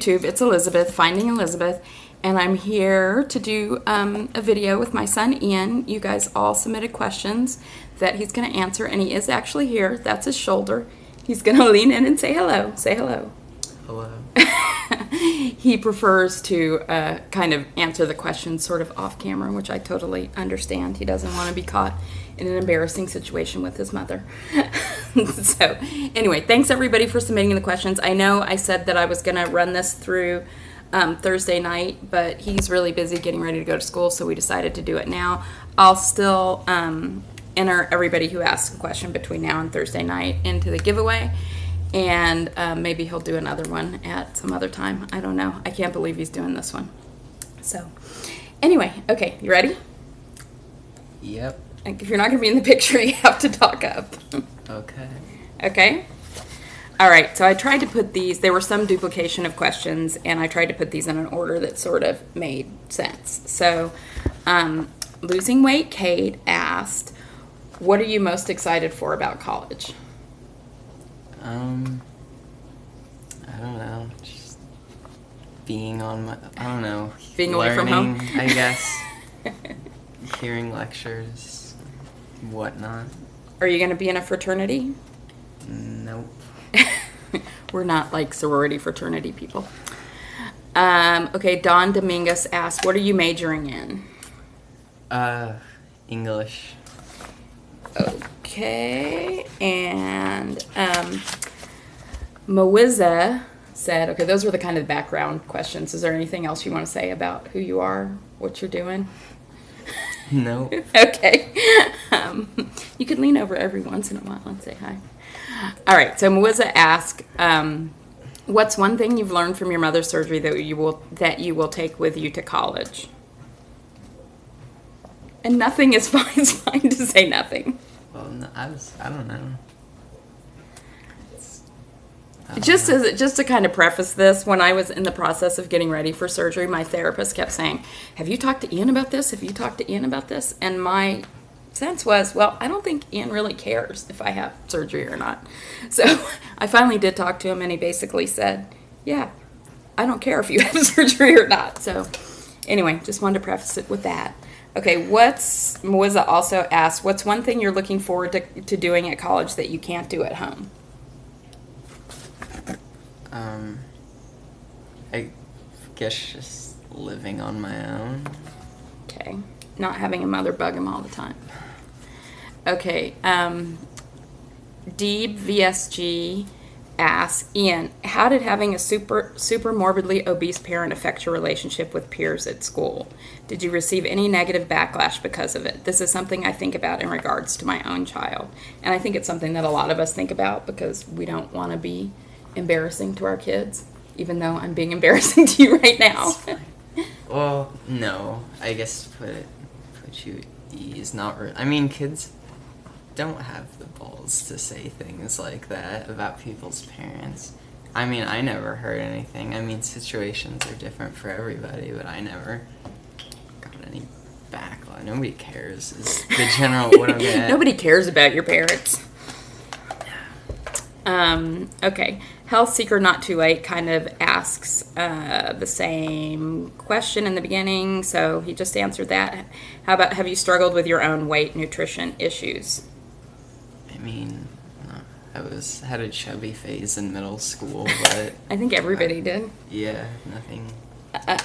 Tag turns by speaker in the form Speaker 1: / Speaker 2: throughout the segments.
Speaker 1: YouTube. It's Elizabeth, Finding Elizabeth, and I'm here to do a video with my son Ian. You guys all submitted questions that he's going to answer, and he is actually here. That's his shoulder. He's going to lean in and say hello. Say hello.
Speaker 2: Hello.
Speaker 1: He prefers to kind of answer the questions sort of off camera, which I totally understand. He doesn't want to be caught in an embarrassing situation with his mother. So anyway, thanks everybody for submitting the questions. I know I said that I was going to run this through Thursday night, but he's really busy getting ready to go to school, so we decided to do it now. I'll still enter everybody who asks a question between now and Thursday night into the giveaway. And maybe he'll do another one at some other time. I don't know. I can't believe he's doing this one. So, anyway, okay, you ready?
Speaker 2: Yep.
Speaker 1: If you're not going to be in the picture, you have to talk up.
Speaker 2: Okay.
Speaker 1: Okay? All right, so I tried to put these, there were some duplication of questions, and I tried to put these in an order that sort of made sense. So, Losing Weight Kate asked, what are you most excited for about college?
Speaker 2: I don't know, just being on my, I don't know.
Speaker 1: Being away from home?
Speaker 2: I guess. Hearing lectures, whatnot.
Speaker 1: Are you going to be in a fraternity?
Speaker 2: Nope.
Speaker 1: We're not like sorority fraternity people. Okay, Don Dominguez asked, what are you majoring in?
Speaker 2: English.
Speaker 1: Okay, and Moiza said, okay, those were the kind of background questions. Is there anything else you want to say about who you are, what you're doing?
Speaker 2: No.
Speaker 1: Okay. You could lean over every once in a while and say hi. All right, so Moiza asked, what's one thing you've learned from your mother's surgery that you will take with you to college? And nothing is fine. It's fine to say nothing.
Speaker 2: Well, no, I don't know.
Speaker 1: Just to kind of preface this, when I was in the process of getting ready for surgery, my therapist kept saying, have you talked to Ian about this? Have you talked to Ian about this? And my sense was, well, I don't think Ian really cares if I have surgery or not. So I finally did talk to him, and he basically said, yeah, I don't care if you have surgery or not. So anyway, just wanted to preface it with that. Okay, Moiza also asked, what's one thing you're looking forward to doing at college that you can't do at home?
Speaker 2: I guess just living on my own.
Speaker 1: Okay, not having a mother bug him all the time. Okay, Deeb VSG asks, Ian, how did having a super morbidly obese parent affect your relationship with peers at school? Did you receive any negative backlash because of it? This is something I think about in regards to my own child. And I think it's something that a lot of us think about because we don't want to be embarrassing to our kids, even though I'm being embarrassing to you right now.
Speaker 2: Well, no. I guess put you at ease. Not really. I mean, kids don't have the balls to say things like that about people's parents. I mean, I never heard anything. I mean, situations are different for everybody, but I never got any backlash. Nobody cares is the general what I'm getting at.
Speaker 1: Nobody cares about your parents. Okay. Health Seeker Not Too Late kind of asks the same question in the beginning, so he just answered that. How about, have you struggled with your own weight nutrition issues?
Speaker 2: I mean, I had a chubby phase in middle school, but
Speaker 1: I think everybody did.
Speaker 2: Yeah, nothing.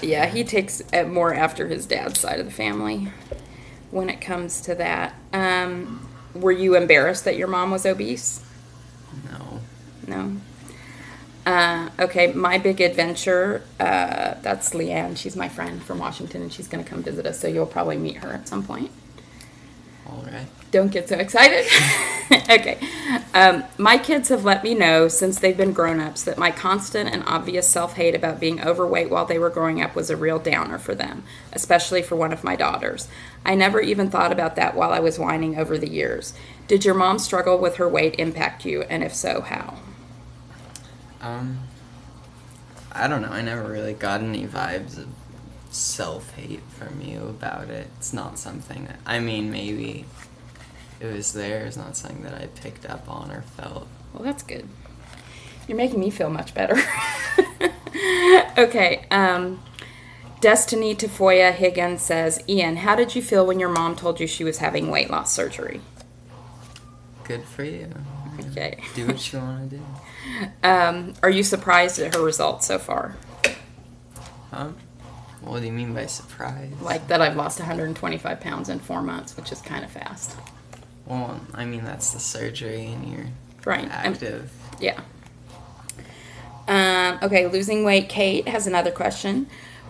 Speaker 1: Yeah, he takes more after his dad's side of the family when it comes to that. Were you embarrassed that your mom was obese? No. Okay, My Big Adventure, that's Leanne. She's my friend from Washington, and she's going to come visit us, so you'll probably meet her at some point.
Speaker 2: All right.
Speaker 1: Don't get so excited. Okay. My kids have let me know since they've been grown-ups that my constant and obvious self-hate about being overweight while they were growing up was a real downer for them, especially for one of my daughters. I never even thought about that while I was whining over the years. Did your mom struggle with her weight impact you, and if so, how?
Speaker 2: I don't know. I never really got any vibes of self-hate from you about it. It's not something that, I mean, maybe it was there. It's not something that I picked up on or felt.
Speaker 1: Well, that's good. You're making me feel much better. Okay. Destiny Tafoya Higgins says, Ian, how did you feel when your mom told you she was having weight loss surgery?
Speaker 2: Good for you.
Speaker 1: Okay.
Speaker 2: Do what you want to do.
Speaker 1: Are you surprised at her results so far?
Speaker 2: What do you mean by surprise?
Speaker 1: Like that I've lost 125 pounds in 4 months, which is kind of fast.
Speaker 2: Well, I mean, that's the surgery and you're
Speaker 1: Right.
Speaker 2: active.
Speaker 1: Yeah. Okay, losing weight. Kate has another question.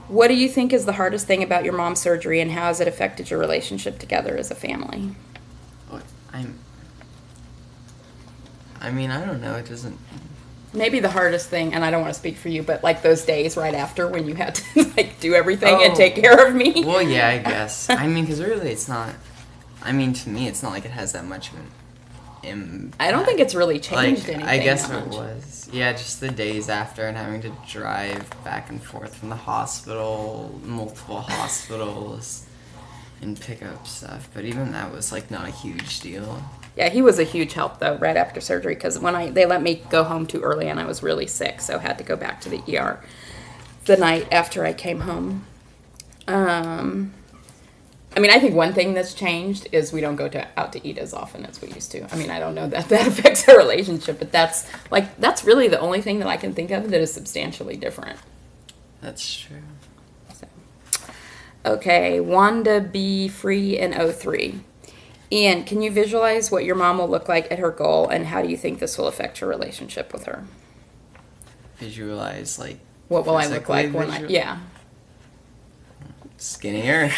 Speaker 1: What do you think is the hardest thing about your mom's surgery, and how has it affected your relationship together as a family?
Speaker 2: What? I mean, I don't know. It doesn't...
Speaker 1: Maybe the hardest thing, and I don't want to speak for you, but like those days right after when you had to like do everything and take care of me.
Speaker 2: Well, yeah, I guess. I mean, because really it's not... I mean, to me, it's not like it has that much of an impact.
Speaker 1: I don't think it's really changed
Speaker 2: like,
Speaker 1: anything.
Speaker 2: I guess
Speaker 1: that
Speaker 2: it
Speaker 1: much.
Speaker 2: was. Yeah, just the days after and having to drive back and forth from the hospital, multiple hospitals, and pick up stuff. But even that was like not a huge deal.
Speaker 1: Yeah, he was a huge help though right after surgery because when they let me go home too early and I was really sick, so I had to go back to the ER the night after I came home. I mean, I think one thing that's changed is we don't go out to eat as often as we used to. I mean, I don't know that affects our relationship, but that's really the only thing that I can think of that is substantially different.
Speaker 2: That's true.
Speaker 1: So. Okay, Wanda B. Free in 03. Ian, can you visualize what your mom will look like at her goal, and how do you think this will affect your relationship with her?
Speaker 2: Visualize, like...
Speaker 1: What will I look like when I... Yeah.
Speaker 2: Skinnier.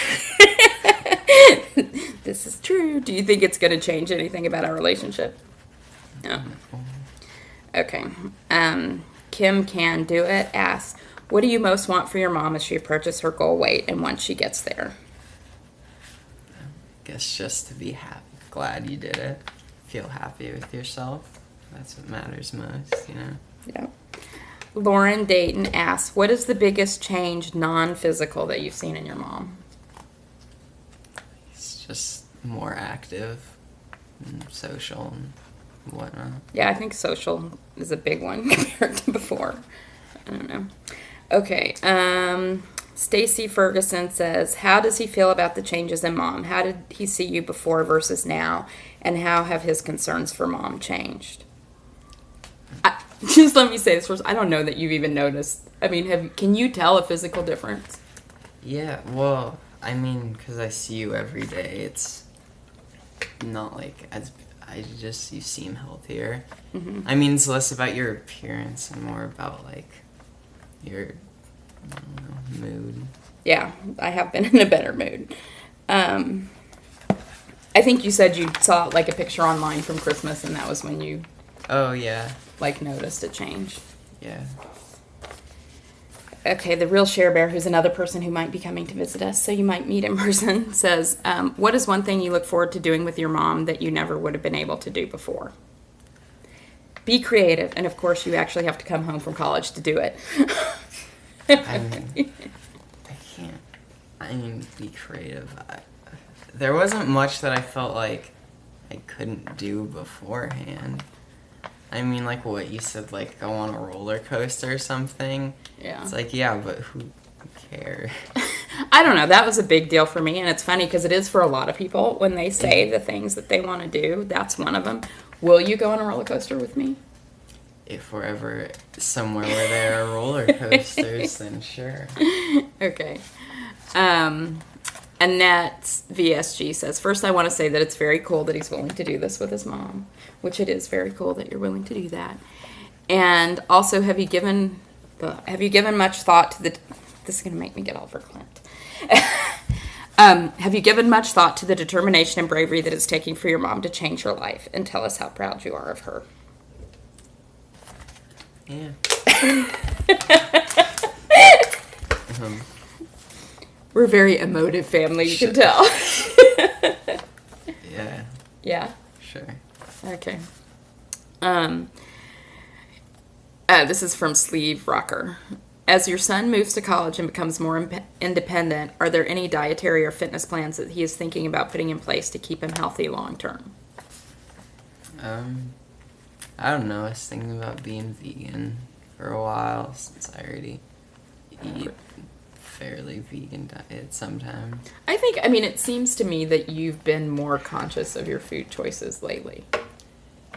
Speaker 1: This is true. Do you think it's going to change anything about our relationship? No. Okay. Kim Can Do It asks, what do you most want for your mom as she approaches her goal weight and once she gets there?
Speaker 2: Guess just to be glad you did it. Feel happy with yourself. That's what matters most, you know?
Speaker 1: Yeah. Lauren Dayton asks, what is the biggest change, non-physical, that you've seen in your mom?
Speaker 2: It's just more active and social and whatnot.
Speaker 1: Yeah, I think social is a big one compared to before. I don't know. Okay. Stacy Ferguson says, how does he feel about the changes in mom? How did he see you before versus now? And how have his concerns for mom changed? Just let me say this first. I don't know that you've even noticed. I mean, can you tell a physical difference?
Speaker 2: Yeah, well, I mean, because I see you every day, it's not like you seem healthier.
Speaker 1: Mm-hmm.
Speaker 2: I mean, it's less about your appearance and more about, like, your mood.
Speaker 1: Yeah, I have been in a better mood. I think you said you saw, like, a picture online from Christmas, and that was when you...
Speaker 2: Oh, yeah.
Speaker 1: Like, noticed a change.
Speaker 2: Yeah.
Speaker 1: Okay, the real Share Bear, who's another person who might be coming to visit us, so you might meet in person, says, what is one thing you look forward to doing with your mom that you never would have been able to do before? Be creative, and of course you actually have to come home from college to do it.
Speaker 2: I mean, be creative. There wasn't much that I felt like I couldn't do beforehand. I mean, like what you said, like go on a roller coaster or something.
Speaker 1: Yeah.
Speaker 2: It's like, yeah, but who cares?
Speaker 1: I don't know. That was a big deal for me, and it's funny because it is for a lot of people when they say the things that they want to do. That's one of them. Will you go on a roller coaster with me?
Speaker 2: If we're ever somewhere where there are roller coasters, then sure.
Speaker 1: Okay. Annette VSG says, first I want to say that it's very cool that he's willing to do this with his mom, which it is very cool that you're willing to do that. And also, have you given much thought to this is going to make me get all verklempt. Have you given much thought to the determination and bravery that it's taking for your mom to change her life? And tell us how proud you are of her.
Speaker 2: Yeah.
Speaker 1: We're a very emotive family, you can tell.
Speaker 2: Yeah.
Speaker 1: Yeah?
Speaker 2: Sure.
Speaker 1: Okay. This is from Sleeve Rocker. As your son moves to college and becomes more independent, are there any dietary or fitness plans that he is thinking about putting in place to keep him healthy long term?
Speaker 2: I don't know. I was thinking about being vegan for a while since I already eat fairly vegan diet sometimes.
Speaker 1: I mean, it seems to me that you've been more conscious of your food choices lately.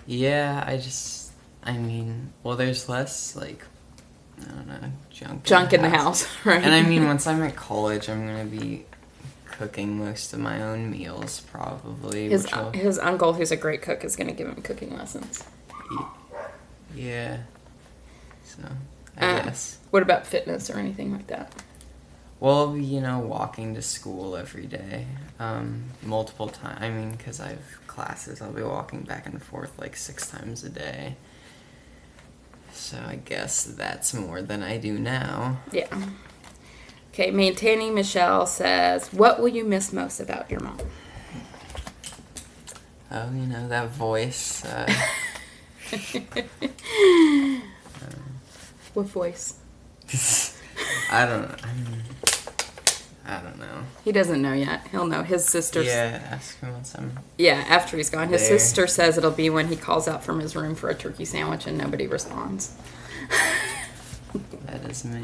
Speaker 2: Yeah, I mean, well, there's less, like, I don't know,
Speaker 1: Junk in the house, right?
Speaker 2: And I mean, once I'm at college, I'm going to be cooking most of my own meals, probably.
Speaker 1: His uncle, who's a great cook, is going to give him cooking lessons.
Speaker 2: Yeah. So, I guess.
Speaker 1: What about fitness or anything like that?
Speaker 2: Well, walking to school every day, multiple times. I mean, because I have classes, I'll be walking back and forth like 6 times a day. So I guess that's more than I do now.
Speaker 1: Yeah. Okay, Maintaining Michelle says, what will you miss most about your mom?
Speaker 2: Oh, that voice.
Speaker 1: What voice?
Speaker 2: I don't know. I don't know.
Speaker 1: He doesn't know yet. He'll know. His sister.
Speaker 2: Yeah, ask him once I'm.
Speaker 1: Yeah, after he's gone. His
Speaker 2: there.
Speaker 1: sister says it'll be when he calls out from his room for a turkey sandwich and nobody responds.
Speaker 2: That is me.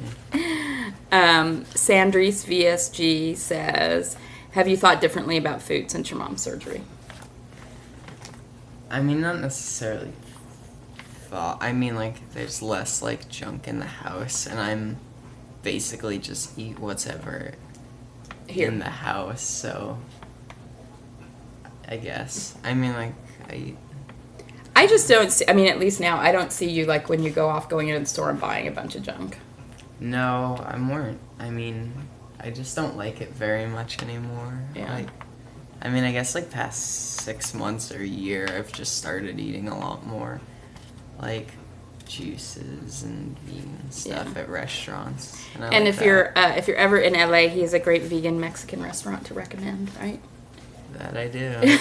Speaker 1: Sandrice VSG says, have you thought differently about food since your mom's surgery?
Speaker 2: I mean, not necessarily thought. I mean, like, there's less, like, junk in the house, and I'm basically just eat whatever
Speaker 1: Here
Speaker 2: in the house, so I guess. I mean, like,
Speaker 1: I just don't see, I mean, at least now, I don't see you, like, when you go off going into the store and buying a bunch of junk.
Speaker 2: No, I'm more, I mean, I just don't like it very much anymore.
Speaker 1: Yeah.
Speaker 2: Like, I mean, I guess, like, past 6 months or a year, I've just started eating a lot more, like, juices and vegan stuff at restaurants.
Speaker 1: And
Speaker 2: like
Speaker 1: if you're ever in LA, he has a great vegan Mexican restaurant to recommend, right?
Speaker 2: That I do.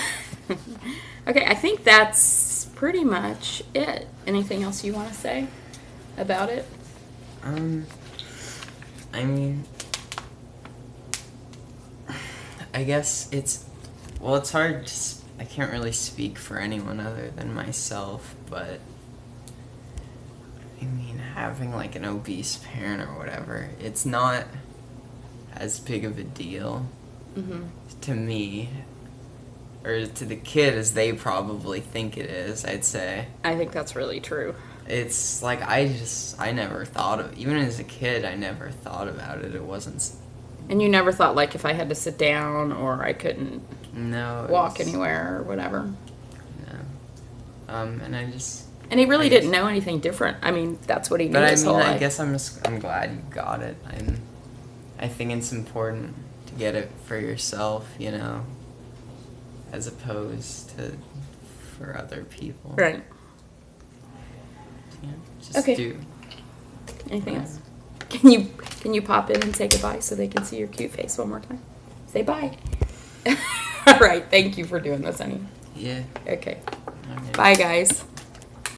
Speaker 1: Okay, I think that's pretty much it. Anything else you want to say about it?
Speaker 2: I mean, I guess it's hard to, I can't really speak for anyone other than myself, but I mean, having like an obese parent or whatever, it's not as big of a deal to me or to the kid as they probably think it is, I'd say.
Speaker 1: I think that's really true.
Speaker 2: It's like, I never thought of, even as a kid, I never thought about it. It wasn't.
Speaker 1: And you never thought, like, if I had to sit down or I couldn't walk anywhere or whatever?
Speaker 2: No. And I just.
Speaker 1: And he really didn't know anything different. I mean, that's what he knew his whole life.
Speaker 2: I guess I'm glad you got it. I think it's important to get it for yourself, as opposed to for other people.
Speaker 1: Right.
Speaker 2: Yeah, just
Speaker 1: Okay.
Speaker 2: do.
Speaker 1: Anything else? Can you pop in and say goodbye so they can see your cute face one more time? Say bye. All right. Thank you for doing this, honey.
Speaker 2: Yeah.
Speaker 1: Okay.
Speaker 2: Okay.
Speaker 1: Bye, guys.